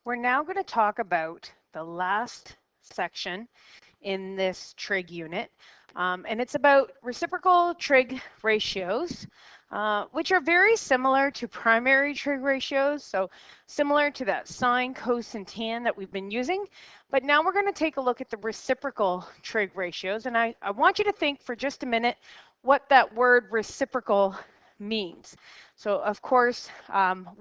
We're now going to talk about the last section in this trig unit, and it's about reciprocal trig ratios, which are very similar to primary trig ratios, so similar to that sine, cos, and tan that we've been using. But now we're going to take a look at the reciprocal trig ratios, and I want you to think for just a minute what that word reciprocal means. So of course,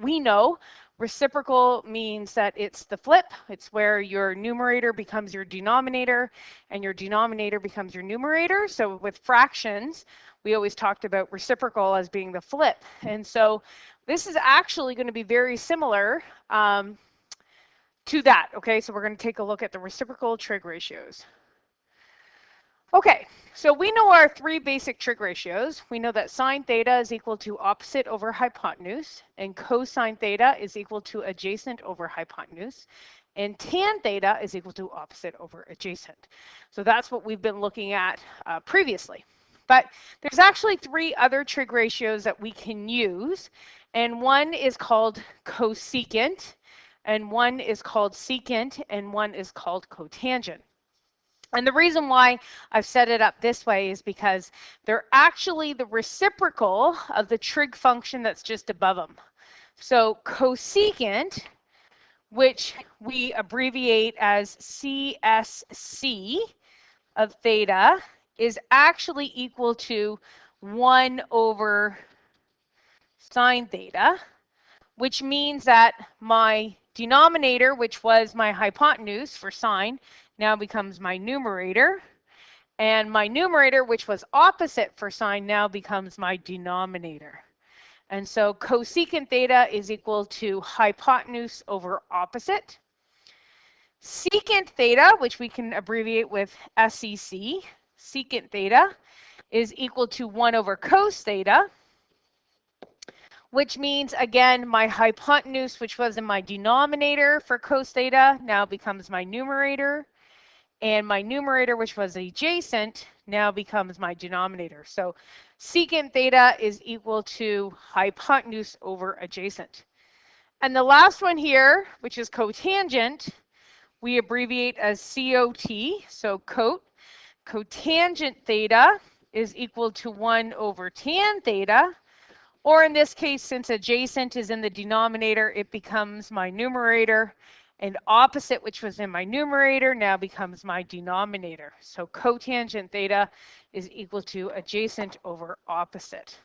we know reciprocal means that it's the flip. It's where your numerator becomes your denominator and your denominator becomes your numerator. So with fractions, we always talked about reciprocal as being the flip. And so this is actually going to be very similar to that. Okay, so we're going to take a look at the reciprocal trig ratios. Okay, so we know our three basic trig ratios. We know that sine theta is equal to opposite over hypotenuse, and cosine theta is equal to adjacent over hypotenuse, and tan theta is equal to opposite over adjacent. So that's what we've been looking at previously. But there's actually three other trig ratios that we can use, and one is called cosecant, and one is called secant, and one is called cotangent. And the reason why I've set it up this way is because they're actually the reciprocal of the trig function that's just above them. So cosecant, which we abbreviate as CSC of theta, is actually equal to 1 over sine theta, which means that my denominator, which was my hypotenuse for sine, now becomes my numerator, and my numerator, which was opposite for sine, now becomes my denominator. And so cosecant theta is equal to hypotenuse over opposite. Secant theta, which we can abbreviate with SEC, secant theta, is equal to 1 over cos theta, which means, again, my hypotenuse, which was in my denominator for cos theta, now becomes my numerator. And my numerator, which was adjacent, now becomes my denominator. So secant theta is equal to hypotenuse over adjacent. And the last one here, which is cotangent, we abbreviate as COT. So cotangent theta is equal to 1 over tan theta. Or in this case, since adjacent is in the denominator, it becomes my numerator. And opposite, which was in my numerator, now becomes my denominator. So cotangent theta is equal to adjacent over opposite.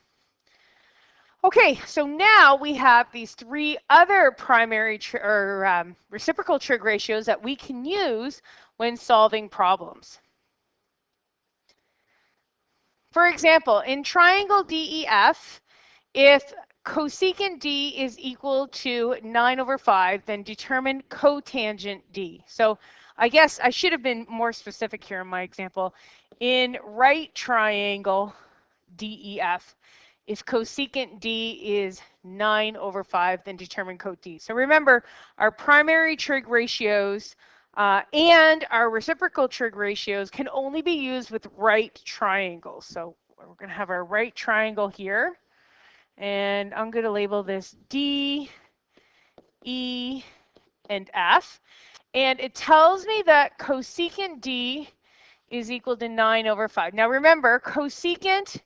Okay, so now we have these three other primary reciprocal trig ratios that we can use when solving problems. For example, in triangle DEF, if cosecant D is equal to 9 over 5, then determine cotangent D. So I guess I should have been more specific here in my example. In right triangle DEF, if cosecant D is 9 over 5, then determine cot D. So remember, our primary trig ratios and our reciprocal trig ratios can only be used with right triangles. So we're going to have our right triangle here. And I'm going to label this D, E, and F. And it tells me that cosecant D is equal to 9 over 5. Now remember, cosecant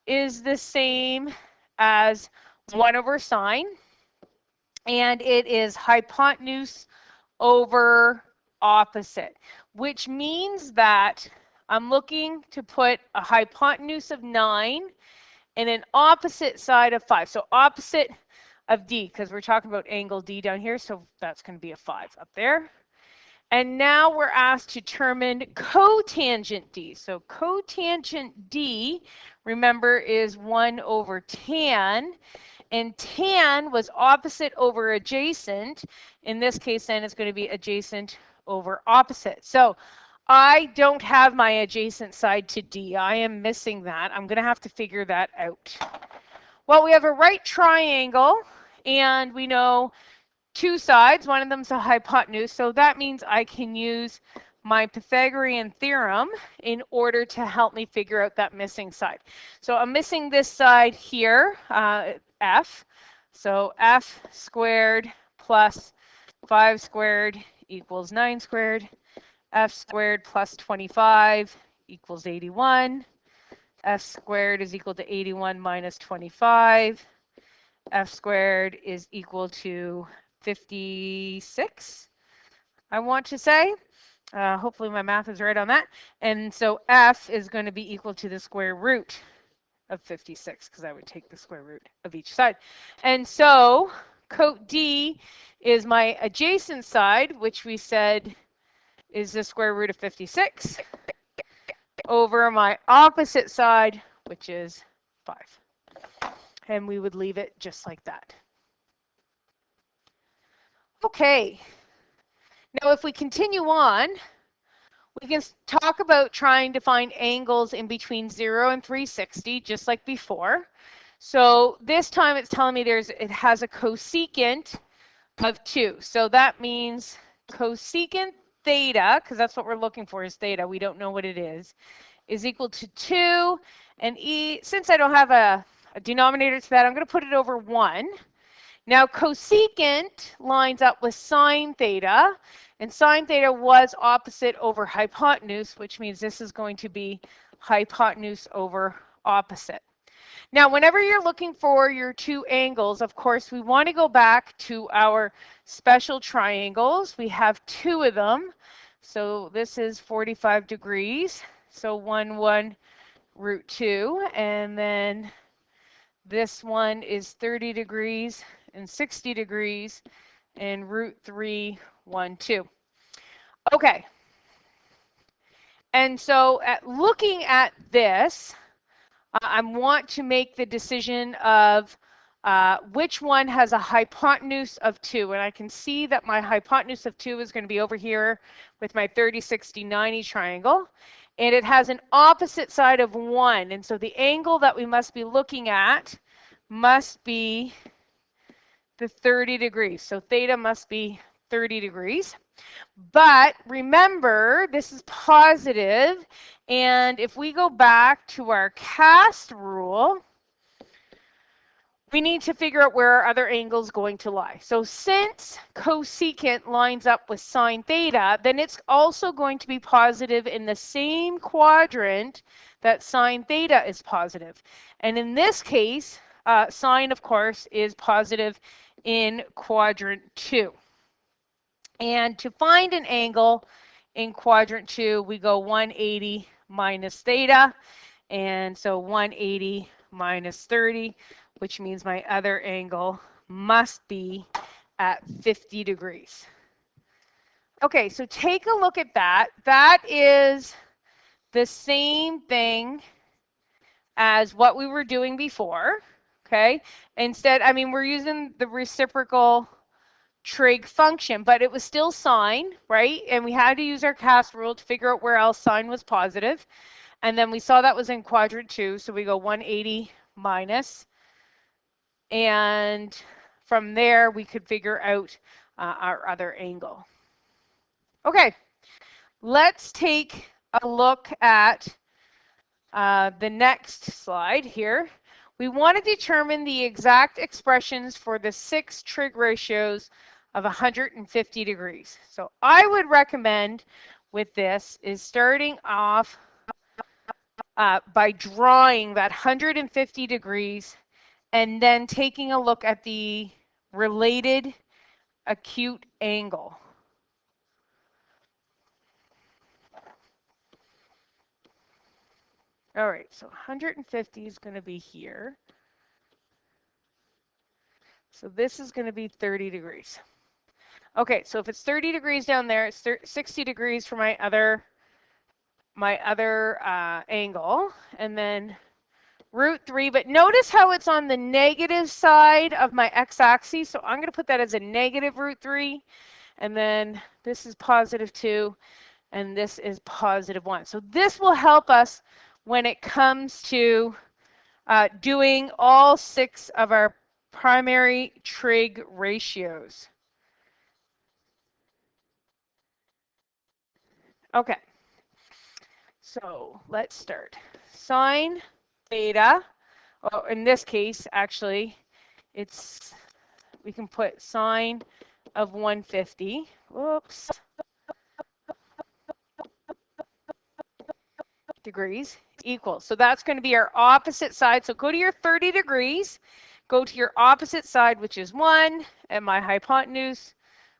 is the same as 1 over sine. And it is hypotenuse over opposite, which means that I'm looking to put a hypotenuse of 9 and an opposite side of 5. So opposite of D, because we're talking about angle D down here, so that's going to be a 5 up there. And now we're asked to determine cotangent D. So cotangent D, remember, is 1 over tan. And tan was opposite over adjacent. In this case, then, it's going to be adjacent over opposite. So I don't have my adjacent side to D. I am missing that. I'm going to have to figure that out. Well, we have a right triangle, and we know two sides. One of them is a hypotenuse, so that means I can use my Pythagorean theorem in order to help me figure out that missing side. So I'm missing this side here, F. So F squared plus 5 squared equals 9 squared. F squared plus 25 equals 81. F squared is equal to 81 minus 25. F squared is equal to 56, I want to say. Hopefully my math is right on that. And so F is going to be equal to the square root of 56, because I would take the square root of each side. And so coat D is my adjacent side, which we said is the square root of 56, over my opposite side, which is 5. And we would leave it just like that. Okay. Now if we continue on, we can talk about trying to find angles in between 0 and 360, just like before. So this time it's telling me it has a cosecant of 2. So that means cosecant theta, because that's what we're looking for is theta. We don't know what it is equal to 2. And since I don't have a denominator to that, I'm going to put it over 1. Now cosecant lines up with sine theta, and sine theta was opposite over hypotenuse, which means this is going to be hypotenuse over opposite. Now, whenever you're looking for your two angles, of course, we want to go back to our special triangles. We have 2 of them. So this is 45 degrees. So 1 root 2. And then this one is 30 degrees and 60 degrees, and root 3, 1, 2. Okay. And so looking at this, I want to make the decision of which one has a hypotenuse of 2. And I can see that my hypotenuse of 2 is going to be over here with my 30, 60, 90 triangle. And it has an opposite side of 1. And so the angle that we must be looking at must be the 30 degrees. So theta must be 30 degrees. But remember, this is positive, and if we go back to our cast rule, we need to figure out where our other angle is going to lie. So since cosecant lines up with sine theta, then it's also going to be positive in the same quadrant that sine theta is positive. And in this case, sine, of course, is positive in quadrant 2. And to find an angle in quadrant 2, we go 180 minus theta. And so 180 minus 30, which means my other angle must be at 50 degrees. Okay, so take a look at that. That is the same thing as what we were doing before. Okay, instead, I mean, we're using the reciprocal trig function, but it was still sine, right? And we had to use our cast rule to figure out where else sine was positive. And then we saw that was in quadrant 2, so we go 180 minus. And from there, we could figure out our other angle. Okay, let's take a look at the next slide here. We want to determine the exact expressions for the 6 trig ratios of 150 degrees. So I would recommend with this is starting off by drawing that 150 degrees and then taking a look at the related acute angle. All right, so 150 is going to be here. So this is going to be 30 degrees. Okay, so if it's 30 degrees down there, it's 60 degrees for my other angle, and then root 3. But notice how it's on the negative side of my x-axis. So I'm going to put that as a negative root 3, and then this is positive 2, and this is positive 1. So this will help us when it comes to doing all 6 of our primary trig ratios. Okay, so let's start. Sine theta, well, in this case, actually, we can put sine of 150, whoops, degrees equals. So that's going to be our opposite side. So go to your 30 degrees, go to your opposite side, which is 1, and my hypotenuse,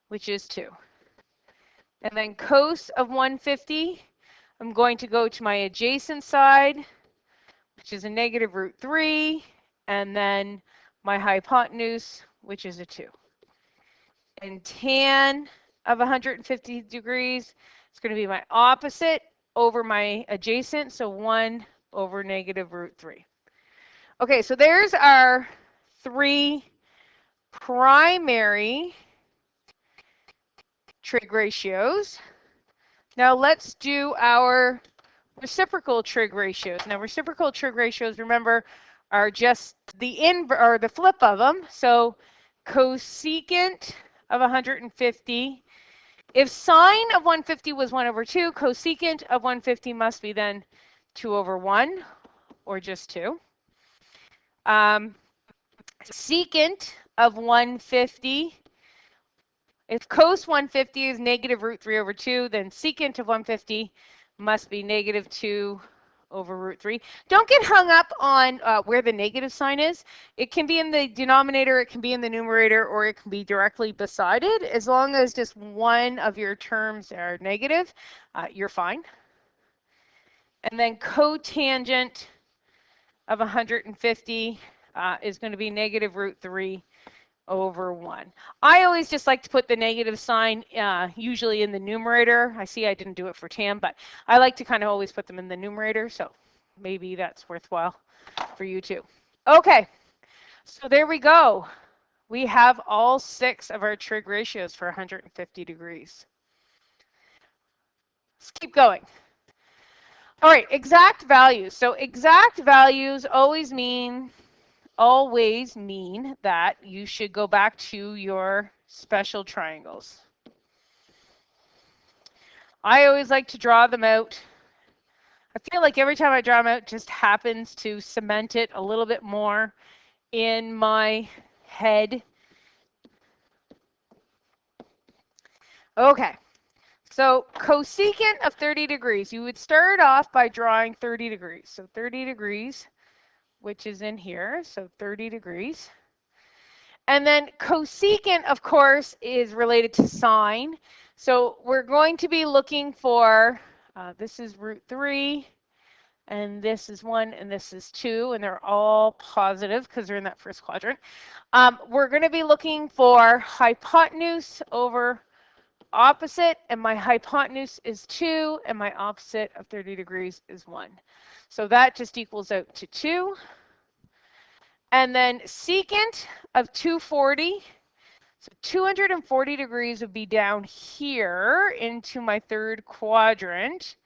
which is 2. And then cos of 150, I'm going to go to my adjacent side, which is a negative root 3, and then my hypotenuse, which is a 2. And tan of 150 degrees is going to be my opposite over my adjacent, so 1 over negative root 3. Okay, so there's our 3 primary trig ratios. Now let's do our reciprocal trig ratios. Now reciprocal trig ratios, remember, are just the flip of them. So cosecant of 150. If sine of 150 was 1 over 2, cosecant of 150 must be then 2 over 1, or just 2. Secant of 150, if cos 150 is negative root 3 over 2, then secant of 150 must be negative 2 over root 3. Don't get hung up on where the negative sign is. It can be in the denominator, it can be in the numerator, or it can be directly beside it. As long as just one of your terms are negative, you're fine. And then cotangent of 150 is going to be negative root 3 over 1. I always just like to put the negative sign usually in the numerator. I see I didn't do it for tan, but I like to kind of always put them in the numerator, so maybe that's worthwhile for you too. Okay, so there we go. We have all 6 of our trig ratios for 150 degrees. Let's keep going. All right, exact values. So exact values always mean that you should go back to your special triangles. I always like to draw them out. I feel like every time I draw them out, it just happens to cement it a little bit more in my head. Okay, so cosecant of 30 degrees, you would start off by drawing 30 degrees. So 30 degrees, which is in here, so 30 degrees. And then cosecant, of course, is related to sine. So we're going to be looking for, this is root 3, and this is 1, and this is 2, and they're all positive because they're in that first quadrant. We're going to be looking for hypotenuse over opposite, and my hypotenuse is 2, and my opposite of 30 degrees is 1. So that just equals out to 2. And then secant of 240, so 240 degrees would be down here into my third quadrant.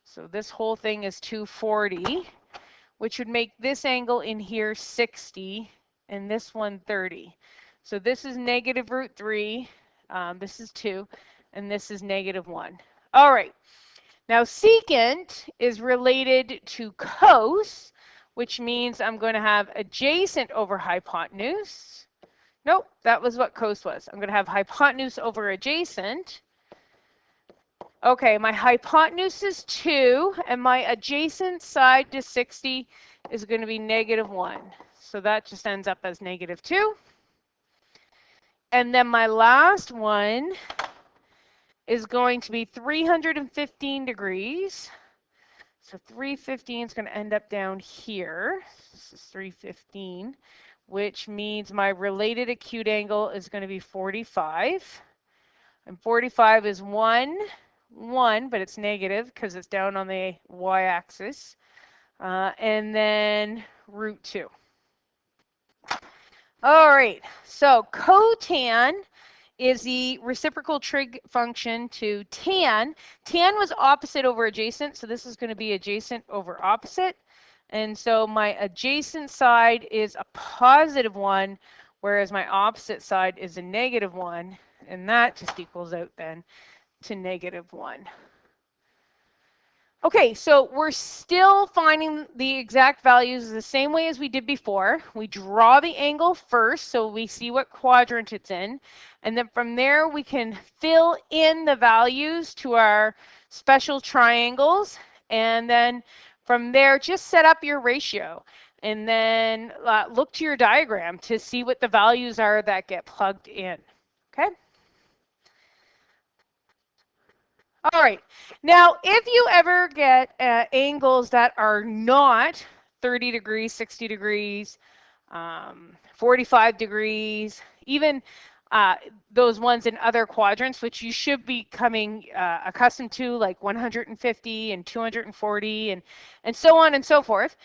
So this whole thing is 240, which would make this angle in here 60 and this one 30. So this is negative root 3, this is 2, and this is negative 1. All right, now secant is related to cos, which means I'm going to have adjacent over hypotenuse. Nope, that was what cos was. I'm going to have hypotenuse over adjacent. Okay, my hypotenuse is 2, and my adjacent side to 60 is going to be negative 1. So that just ends up as negative 2. And then my last one is going to be 315 degrees. So 315 is going to end up down here. This is 315, which means my related acute angle is going to be 45. And 45 is 1, but it's negative because it's down on the y-axis. And then root 2. All right, so cotan is the reciprocal trig function to tan. Tan was opposite over adjacent, so this is going to be adjacent over opposite. And so my adjacent side is a positive 1, whereas my opposite side is a negative 1. And that just equals out then to negative 1. Okay, so we're still finding the exact values the same way as we did before. We draw the angle first so we see what quadrant it's in. And then from there we can fill in the values to our special triangles. And then from there just set up your ratio. And then look to your diagram to see what the values are that get plugged in. Okay? All right. Now, if you ever get angles that are not 30 degrees, 60 degrees, 45 degrees, even those ones in other quadrants, which you should be coming accustomed to, like 150 and 240 and so on and so forth,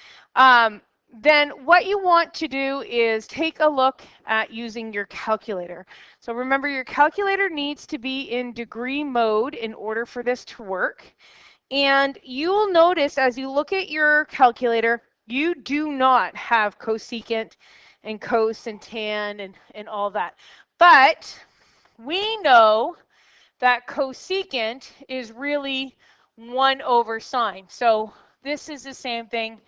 then what you want to do is take a look at using your calculator. So remember, your calculator needs to be in degree mode in order for this to work. And you'll notice as you look at your calculator, you do not have cosecant and cos and tan and all that. But we know that cosecant is really 1 over sine. So this is the same thing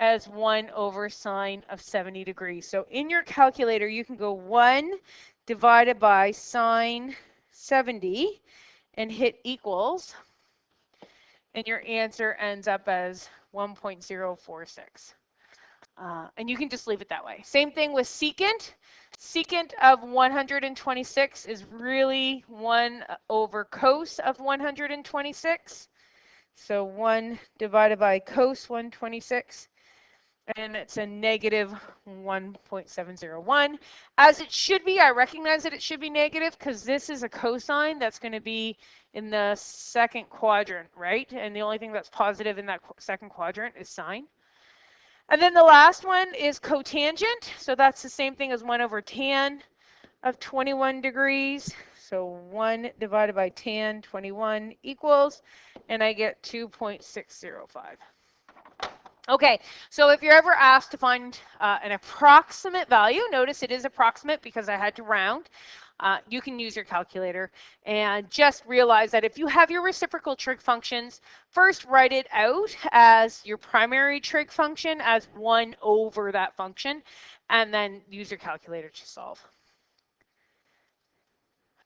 as 1 over sine of 70 degrees. So in your calculator, you can go 1 divided by sine 70 and hit equals, and your answer ends up as 1.046. And you can just leave it that way. Same thing with secant. Secant of 126 is really 1 over cos of 126. So 1 divided by cos 126. And it's a negative 1.701. As it should be, I recognize that it should be negative because this is a cosine that's going to be in the second quadrant, right? And the only thing that's positive in that second quadrant is sine. And then the last one is cotangent. So that's the same thing as 1 over tan of 21 degrees. So 1 divided by tan 21 equals, and I get 2.605. Okay, so if you're ever asked to find an approximate value, notice it is approximate because I had to round. You can use your calculator and just realize that if you have your reciprocal trig functions, first write it out as your primary trig function as 1 over that function, and then use your calculator to solve.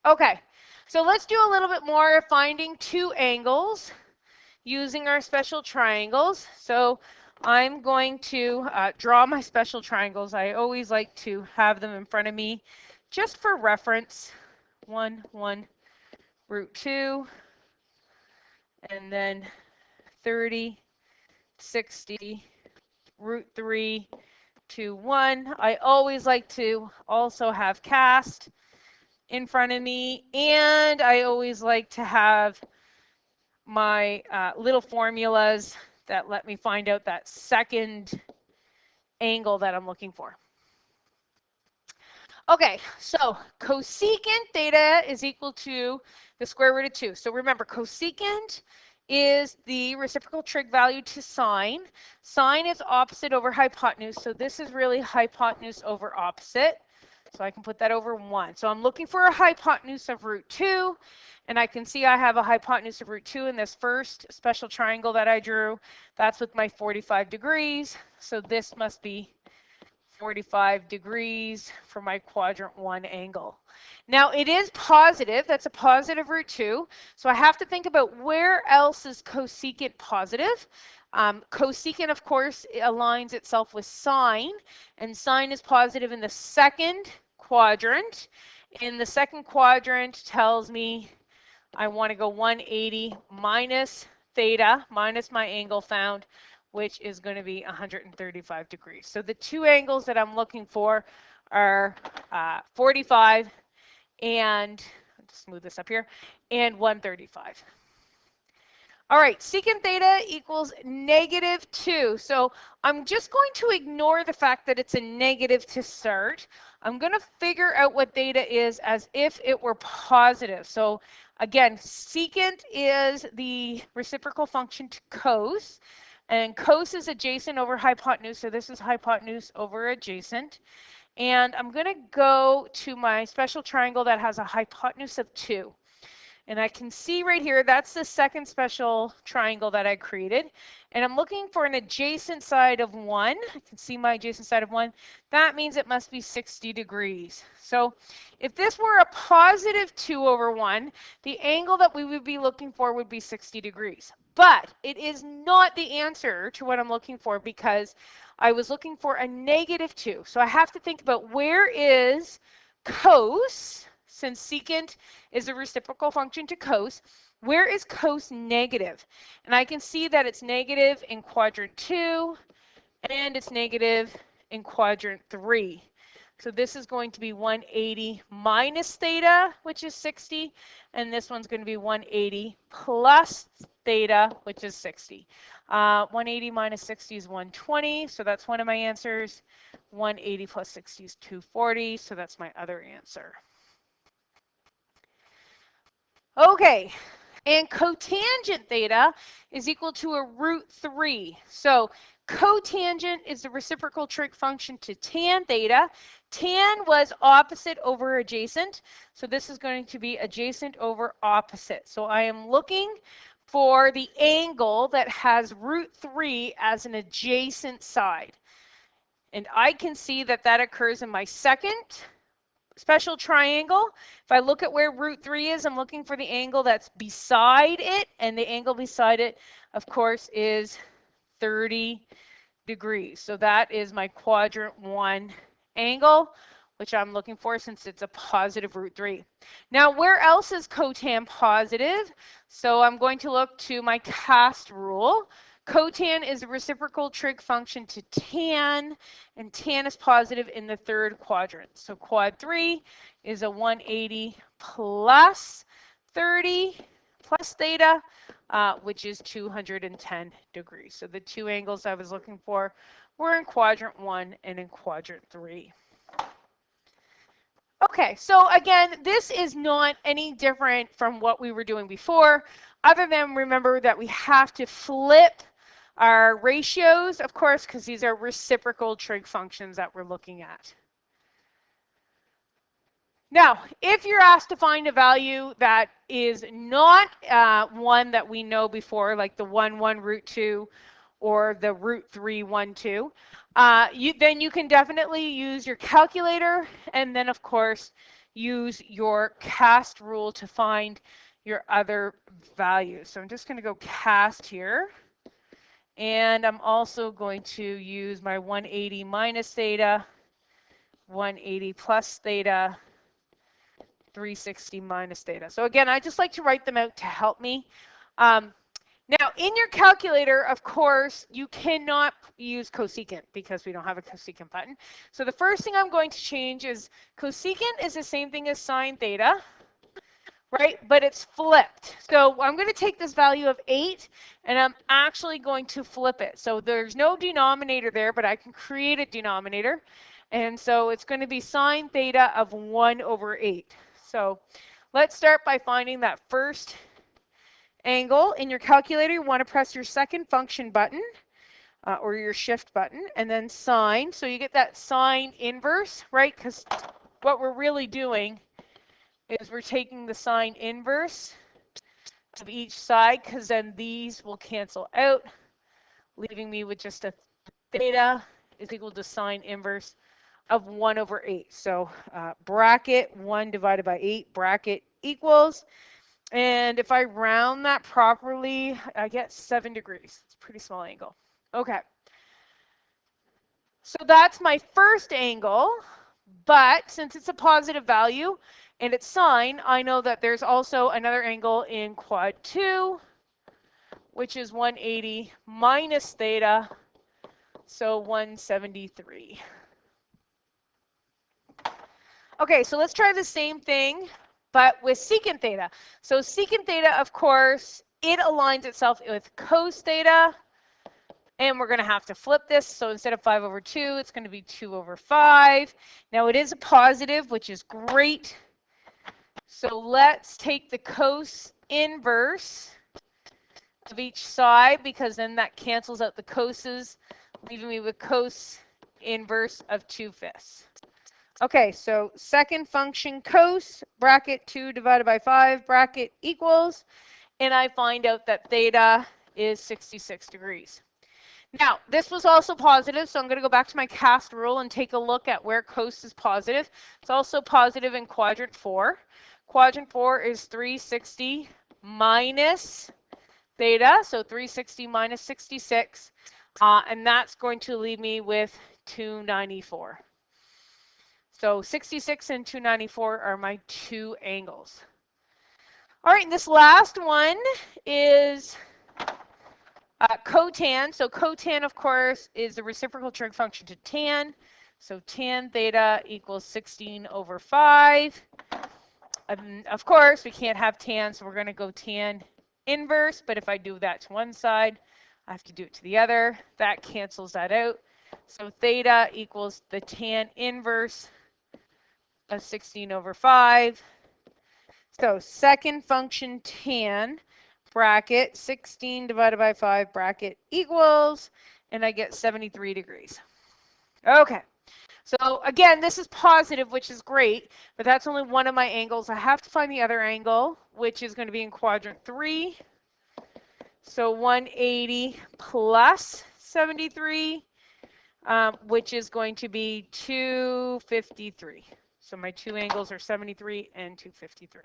Okay, so let's do a little bit more finding two angles using our special triangles. So I'm going to draw my special triangles. I always like to have them in front of me just for reference. 1, 1, root 2, and then 30, 60, root 3, 2, 1. I always like to also have cast in front of me, and I always like to have my little formulas that let me find out that second angle that I'm looking for. Okay, so cosecant theta is equal to the square root of 2. So remember, cosecant is the reciprocal trig value to sine. Sine is opposite over hypotenuse, so this is really hypotenuse over opposite. So I can put that over 1. So I'm looking for a hypotenuse of root 2, and I can see I have a hypotenuse of root 2 in this first special triangle that I drew. That's with my 45 degrees, so this must be 45 degrees for my quadrant 1 angle. Now it is positive, that's a positive root 2, so I have to think about where else is cosecant positive. Cosecant, of course, aligns itself with sine, and sine is positive in the second quadrant. In the second quadrant tells me I want to go 180 minus theta, minus my angle found, which is going to be 135 degrees. So the two angles that I'm looking for are 45 and, I'll just smooth this up here, and 135. All right, secant theta equals negative 2. So I'm just going to ignore the fact that it's a negative to start. I'm going to figure out what theta is as if it were positive. So again, secant is the reciprocal function to cos. And cos is adjacent over hypotenuse, so this is hypotenuse over adjacent. And I'm going to go to my special triangle that has a hypotenuse of 2. And I can see right here, that's the second special triangle that I created. And I'm looking for an adjacent side of 1. I can see my adjacent side of 1. That means it must be 60 degrees. So if this were a positive 2 over 1, the angle that we would be looking for would be 60 degrees. But it is not the answer to what I'm looking for because I was looking for a negative 2. So I have to think about where is cos, since secant is a reciprocal function to cos, where is cos negative? And I can see that it's negative in quadrant 2 and it's negative in quadrant 3. So this is going to be 180 minus theta, which is 60, and this one's going to be 180 plus theta, which is 60. 180 minus 60 is 120, so that's one of my answers. 180 plus 60 is 240, so that's my other answer. Okay, and cotangent theta is equal to a root 3. So cotangent is the reciprocal trig function to tan theta. Tan was opposite over adjacent, so this is going to be adjacent over opposite. So I am looking for the angle that has root 3 as an adjacent side. And I can see that that occurs in my second special triangle. If I look at where root 3 is, I'm looking for the angle that's beside it, and the angle beside it, of course, is 30 degrees. So that is my quadrant 1 angle, which I'm looking for since it's a positive root 3. Now, where else is cotan positive? So I'm going to look to my cast rule. Cotan is a reciprocal trig function to tan, and tan is positive in the third quadrant. So quad 3 is a 180 plus 30 plus theta, which is 210 degrees. So the two angles I was looking for were in quadrant 1 and in quadrant 3. Okay, so again, this is not any different from what we were doing before, other than remember that we have to flip our ratios, of course, because these are reciprocal trig functions that we're looking at. Now, if you're asked to find a value that is not one that we know before, like the 1, 1, root 2, or the root 3, 1, 2, then you can definitely use your calculator, and then, of course, use your cast rule to find your other values. So I'm just going to go cast here. And I'm also going to use my 180 minus theta, 180 plus theta, 360 minus theta. So again, I just like to write them out to help me. Now, in your calculator, of course, you cannot use cosecant because we don't have a cosecant button. So the first thing I'm going to change is cosecant is the same thing as sine theta, right? But it's flipped. So I'm going to take this value of 8 and I'm actually going to flip it. So there's no denominator there, but I can create a denominator. And so it's going to be sine theta of 1 over 8. So let's start by finding that first angle. In your calculator, you want to press your second function button or your shift button and then sine. So you get that sine inverse, right? Because what we're really doing is we're taking the sine inverse of each side because then these will cancel out, leaving me with just a theta is equal to sine inverse of 1 over 8. So bracket 1 divided by 8 bracket equals, and if I round that properly, I get 7 degrees. It's a pretty small angle. Okay. So that's my first angle, but since it's a positive value and it's sine, I know that there's also another angle in quad 2, which is 180 minus theta, so 173. Okay, so let's try the same thing, but with secant theta. So secant theta, of course, it aligns itself with cos theta, and we're going to have to flip this. So instead of 5 over 2, it's going to be 2 over 5. Now it is a positive, which is great. So let's take the cos inverse of each side, because then that cancels out the coses, leaving me with cos inverse of 2/5. Okay, so second function cos, bracket 2 divided by 5, bracket equals, and I find out that theta is 66 degrees. Now, this was also positive, so I'm going to go back to my cast rule and take a look at where cos is positive. It's also positive in quadrant 4. Quadrant 4 is 360 minus theta, so 360 minus 66, and that's going to leave me with 294. So 66 and 294 are my two angles. All right, and this last one is cotan. So cotan, of course, is the reciprocal trig function to tan. So tan theta equals 16 over 5. Of course, we can't have tan, so we're going to go tan inverse. But if I do that to one side, I have to do it to the other. That cancels that out. So theta equals the tan inverse of 16 over 5. So second function tan, bracket 16 divided by 5, bracket equals, and I get 73 degrees. Okay, so again, this is positive, which is great, but that's only one of my angles. I have to find the other angle, which is going to be in quadrant 3. So 180 plus 73, which is going to be 253. So my two angles are 73 and 253.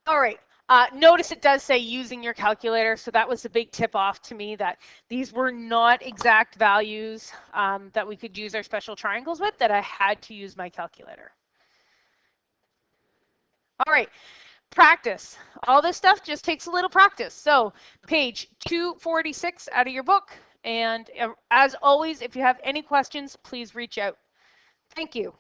All right. Notice it does say using your calculator, so that was a big tip off to me that these were not exact values that we could use our special triangles with, that I had to use my calculator. All right, practice. All this stuff just takes a little practice. So page 246 out of your book, and as always, if you have any questions, please reach out. Thank you.